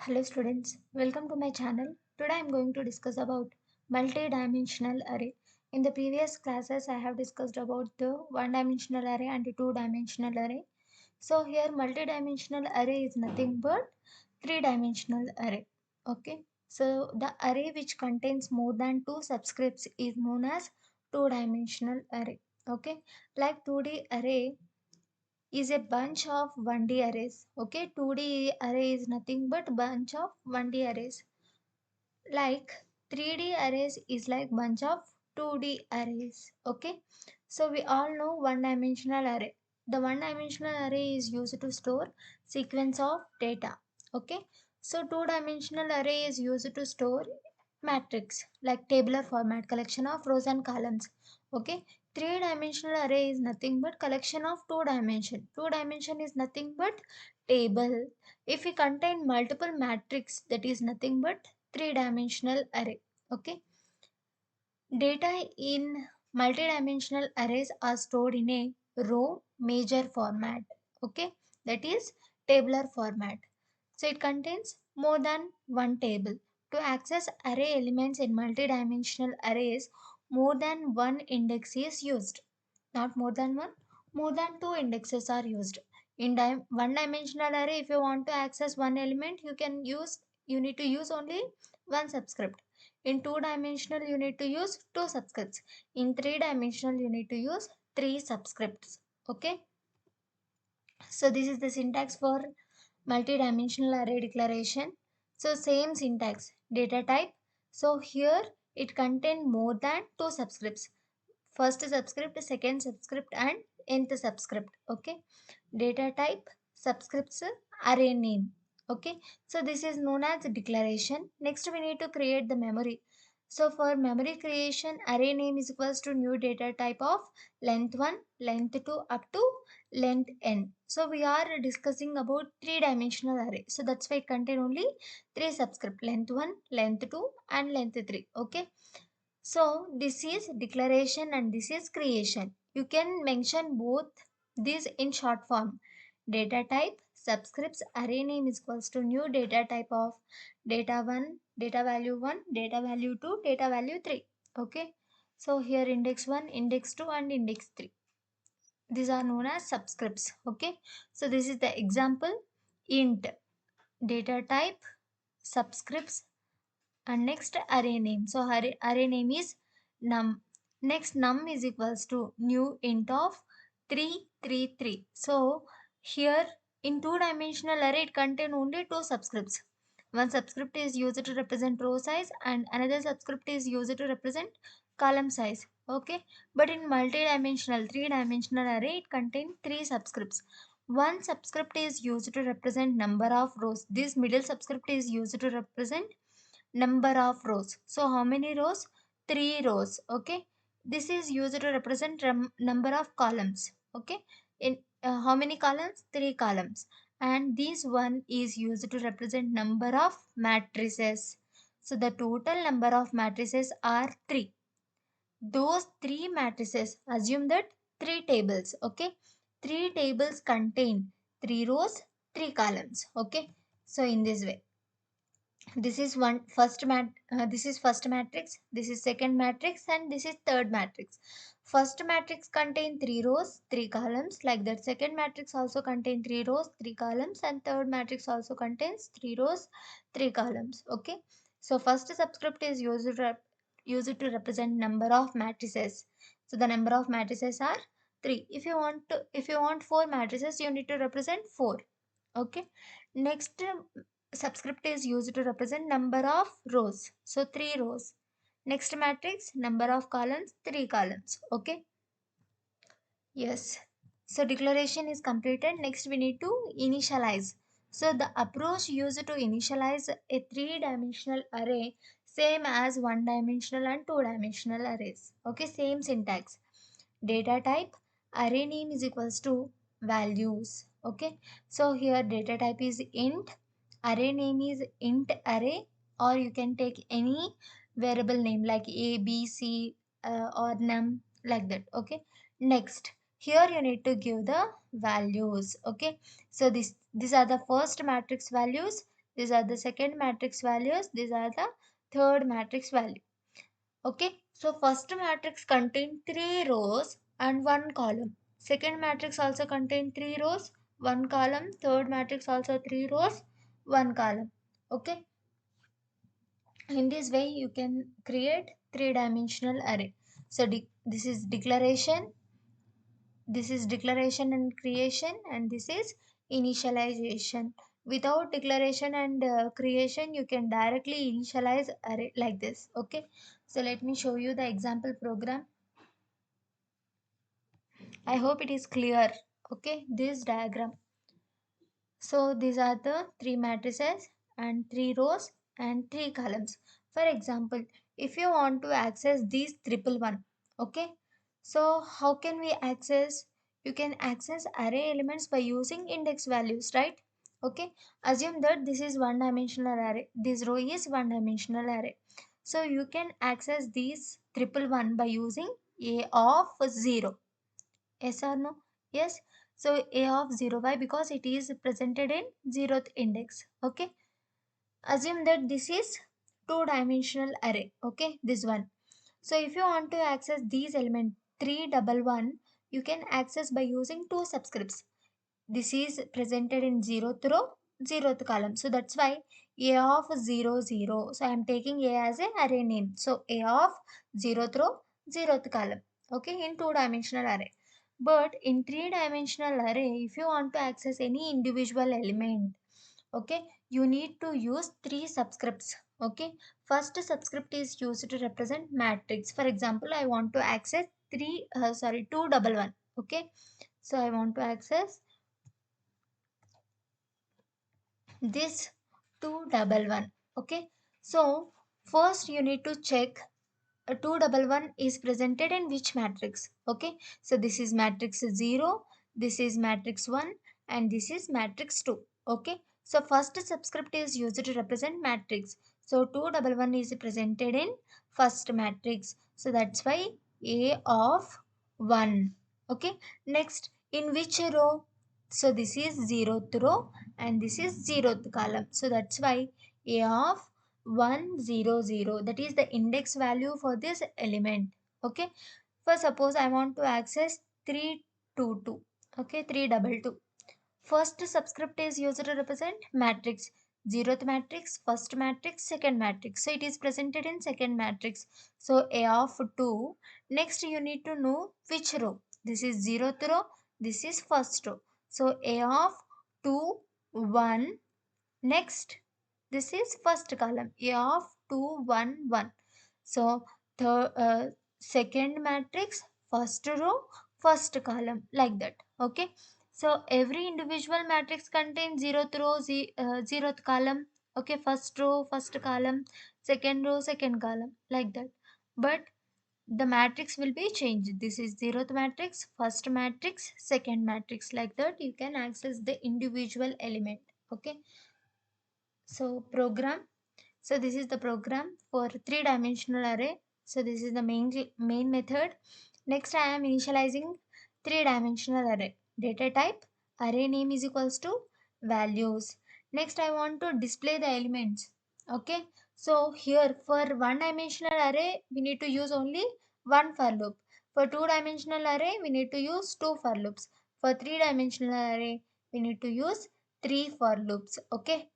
Hello students, welcome to my channel. Today I am going to discuss about multi-dimensional array. In the previous classes I have discussed about the one-dimensional array and the two-dimensional array. So here multi-dimensional array is nothing but three-dimensional array. Okay. So the array which contains more than two subscripts is known as two-dimensional array. Okay. Like 2D array is a bunch of 1D arrays. Okay, 2D array is nothing but bunch of 1D arrays. Like 3D arrays is like bunch of 2D arrays. Okay, so we all know one dimensional array. The one dimensional array is used to store sequence of data. Okay, so two dimensional array is used to store matrix like tabular format, collection of rows and columns. Okay, three dimensional array is nothing but collection of two dimension. Two dimension is nothing but table. If we contain multiple matrix, that is nothing but three dimensional array. Okay, data in multidimensional arrays are stored in a row major format. Okay, that is tabular format. So it contains more than one table. To access array elements in multidimensional arrays, more than one index is used. Not more than one, more than two indexes are used. In one dimensional array, if you want to access one element, you need to use only one subscript. In two dimensional, you need to use two subscripts. In three dimensional, you need to use three subscripts. Okay. So this is the syntax for multi-dimensional array declaration. So same syntax, data type. So here it contain more than two subscripts. First subscript, second subscript and nth subscript. Okay. Data type, subscripts, array name. Okay. So this is known as declaration. Next we need to create the memory. So for memory creation, array name is equals to new data type of length 1, length 2 up to length n. So we are discussing about three dimensional array. So that's why it contain only three subscript, length 1, length 2 and length 3. Okay. So this is declaration and this is creation. You can mention both these in short form. Data type, subscripts, array name is equals to new data type of data 1, data value 1, data value 2, data value 3. Okay. So here index 1, index 2 and index 3. These are known as subscripts. Okay. So this is the example. Int data type, subscripts and next array name. So array name is num. Next num is equals to new int of 333. So here in two dimensional array it contain only two subscripts. One subscript is used to represent row size and another subscript is used to represent column size. Okay, but in multi-dimensional three-dimensional array it contains three subscripts. One subscript is used to represent number of rows. This middle subscript is used to represent number of rows. So how many rows? 3 rows. Okay, this is used to represent number of columns. Okay, in how many columns? 3 columns. And this one is used to represent number of matrices. So the total number of matrices are 3. Those 3 matrices, assume that 3 tables. Okay, 3 tables contain 3 rows, 3 columns. Okay, so in this way, this is this is first matrix, this is second matrix and this is third matrix. First matrix contain 3 rows 3 columns, like that second matrix also contain 3 rows 3 columns and third matrix also contains 3 rows 3 columns. Okay, so first subscript is used to represent number of matrices. So the number of matrices are 3. If you want 4 matrices, you need to represent 4. Okay, next subscript is used to represent number of rows. So 3 rows. Next matrix, number of columns, 3 columns. Okay. Yes. So declaration is completed. Next we need to initialize. So the approach used to initialize a three-dimensional array same as one-dimensional and two-dimensional arrays. Okay, same syntax. Data type, array name is equals to values. Okay, so here data type is int, array name is int array, or you can take any variable name like a b c or num, like that. Okay, next here you need to give the values. Okay, so these are the first matrix values, These are the second matrix values. These are the third matrix value. Okay, so first matrix contain 3 rows and 1 column. Second matrix also contain 3 rows, 1 column. Third matrix also 3 rows, 1 column. Okay, in this way you can create three-dimensional array. So this is declaration and creation, and this is initialization. Without declaration and creation, you can directly initialize array like this. Okay, so let me show you the example program. I hope it is clear. Okay, this diagram. So these are the three matrices and 3 rows and 3 columns. For example, if you want to access these triple one, okay, so how can we access? You can access array elements by using index values, right? Okay, assume that this is one dimensional array. This row is one dimensional array. So you can access these triple one by using a of 0. Yes or no? Yes. So a of 0. Why? Because it is presented in 0th index. Okay. Assume that this is two-dimensional array. Okay. This one. So if you want to access these elements 311, you can access by using two subscripts. This is presented in 0th row, 0th column. So that's why a of 0, 0. So I am taking a as a array name. So a of 0th row, 0th column. Okay, in two-dimensional array. But in three-dimensional array, if you want to access any individual element, okay, you need to use three subscripts. Okay, first subscript is used to represent matrix. For example, I want to access 211. Okay, so I want to access this 211. Okay, so first you need to check 211 is presented in which matrix. Okay, so this is matrix 0, this is matrix 1, and this is matrix 2. Okay, so first subscript is used to represent matrix. So 211 is presented in first matrix, so that's why a of 1. Okay, next in which row? So this is 0th row and this is 0th column, so that's why a of 100, that is the index value for this element. Okay, for suppose I want to access 322. Okay, 322. First subscript is used to represent matrix. 0th matrix, first matrix, second matrix. So it is presented in second matrix. So a of 2. Next you need to know which row. This is 0th row, this is first row. So a of 2, 1. Next, this is first column, A of 2, 1, 1. So, the second matrix, first row, first column, like that. Okay. So, every individual matrix contains 0th row, 0th column. Okay, first row, first column, second row, second column, like that. But the matrix will be changed. This is 0th matrix, first matrix, second matrix, like that. You can access the individual element. Okay. So program. So this is the program for three-dimensional array. So this is the main method. Next I am initializing three-dimensional array. Data type array name is equals to values. Next I want to display the elements. Okay. So here for one-dimensional array we need to use only one for loop. For two-dimensional array we need to use two for loops. For three-dimensional array we need to use three for loops. Okay.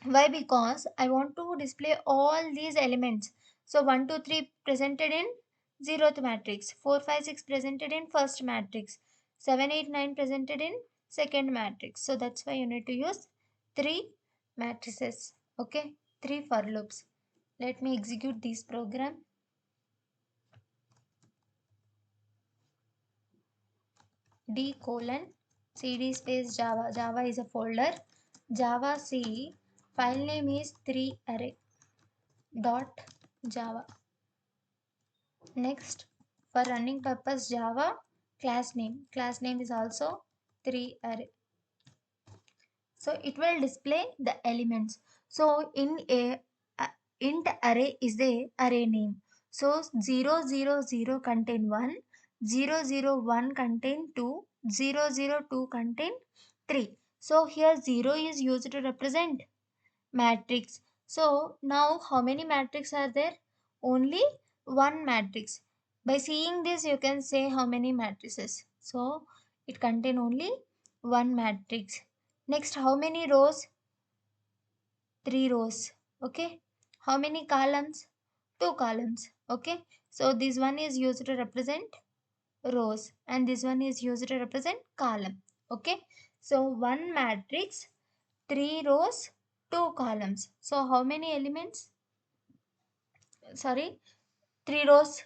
Why? Because I want to display all these elements. So 1, 2, 3 presented in 0th matrix, 4, 5, 6 presented in first matrix, 7, 8, 9 presented in second matrix. So that's why you need to use 3 matrices. Okay, 3 for loops. Let me execute this program. D colon cd space java. Java is a folder. Java C file name is 3 array dot java. Next, for running purpose Java, class name is also 3 array. So it will display the elements. So in a int array is a array name. So 000 contain 1, 001 contain 2, 002 contain 3. So here 0 is used to represent matrix. So now how many matrix are there? Only one matrix. By seeing this you can say how many matrices. So it contain only one matrix. Next, how many rows? 3 rows. Okay. How many columns? 2 columns. Okay. So this one is used to represent rows and this one is used to represent column. Okay. So one matrix, 3 rows, 2 columns. So how many elements? Sorry, 3 rows,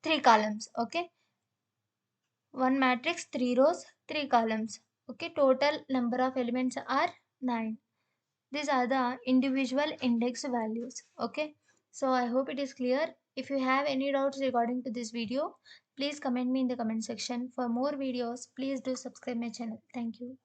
3 columns. Okay. One matrix, 3 rows, 3 columns. Okay. Total number of elements are 9. These are the individual index values. Okay. So I hope it is clear. If you have any doubts regarding to this video, please comment me in the comment section. For more videos, please do subscribe my channel. Thank you.